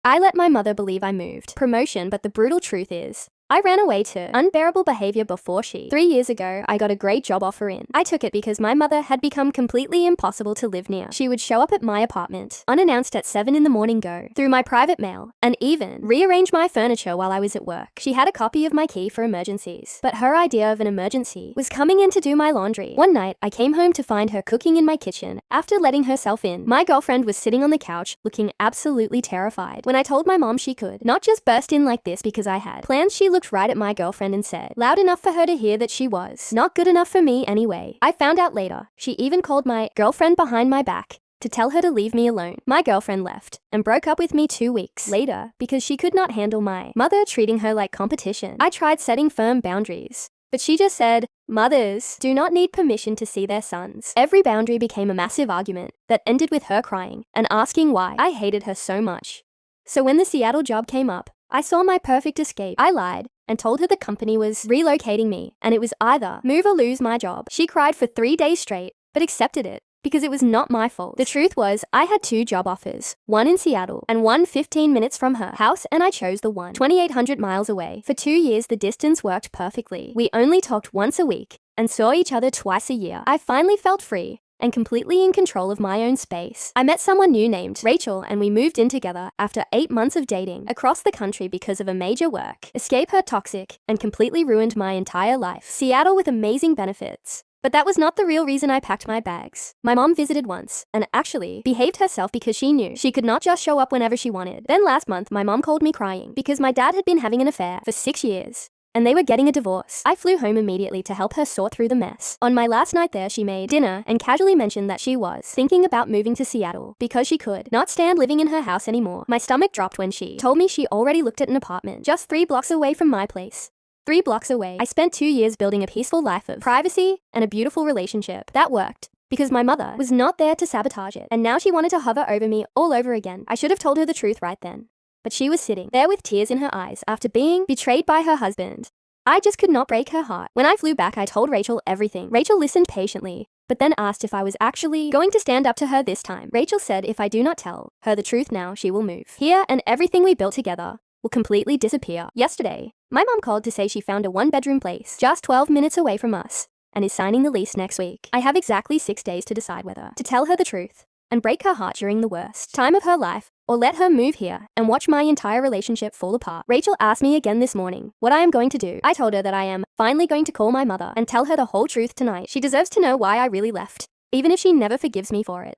I let my mother believe I moved. Promotion, but the brutal truth is, I ran away to unbearable behavior before she. 3 years ago, I got a great job offer in. I took it because my mother had become completely impossible to live near. She would show up at my apartment, unannounced at 7 in the morning, go through my private mail, and even rearrange my furniture while I was at work. She had a copy of my key for emergencies, but her idea of an emergency was coming in to do my laundry. One night, I came home to find her cooking in my kitchen. After letting herself in, my girlfriend was sitting on the couch, looking absolutely terrified. When I told my mom she could not just burst in like this because I had plans, she looked right at my girlfriend and said, loud enough for her to hear, that she was not good enough for me anyway. I found out later, she even called my girlfriend behind my back to tell her to leave me alone. My girlfriend left and broke up with me 2 weeks later because she could not handle my mother treating her like competition. I tried setting firm boundaries, but she just said, mothers do not need permission to see their sons. Every boundary became a massive argument that ended with her crying and asking why I hated her so much. So when the Seattle job came up, I saw my perfect escape. I lied and told her the company was relocating me, and it was either move or lose my job. She cried for 3 days straight, but accepted it because it was not my fault. The truth was, I had 2 job offers, one in Seattle and one 15 minutes from her house, and I chose the one 2,800 miles away. For 2 years, the distance worked perfectly. We only talked once a week and saw each other twice a year. I finally felt free and completely in control of my own space. I met someone new named Rachel, and we moved in together after 8 months of dating across the country because of a major work escape. Her toxic and completely ruined my entire life. Seattle with amazing benefits. But that was not the real reason I packed my bags. My mom visited once and actually behaved herself because she knew she could not just show up whenever she wanted. Then last month, my mom called me crying because my dad had been having an affair for 6 years and they were getting a divorce. I flew home immediately to help her sort through the mess. On my last night there, she made dinner and casually mentioned that she was thinking about moving to Seattle because she could not stand living in her house anymore. My stomach dropped when she told me she already looked at an apartment just 3 blocks away from my place. 3 blocks away. I spent 2 years building a peaceful life of privacy and a beautiful relationship. That worked because my mother was not there to sabotage it, and now she wanted to hover over me all over again. I should have told her the truth right then, but she was sitting there with tears in her eyes after being betrayed by her husband. I just could not break her heart. When I flew back, I told Rachel everything. Rachel listened patiently, but then asked if I was actually going to stand up to her this time. Rachel said if I do not tell her the truth now, she will move here and everything we built together will completely disappear. Yesterday, my mom called to say she found a 1-bedroom place just 12 minutes away from us and is signing the lease next week. I have exactly 6 days to decide whether to tell her the truth and break her heart during the worst time of her life, or let her move here and watch my entire relationship fall apart. Rachel asked me again this morning what I am going to do. I told her that I am finally going to call my mother and tell her the whole truth tonight. She deserves to know why I really left, even if she never forgives me for it.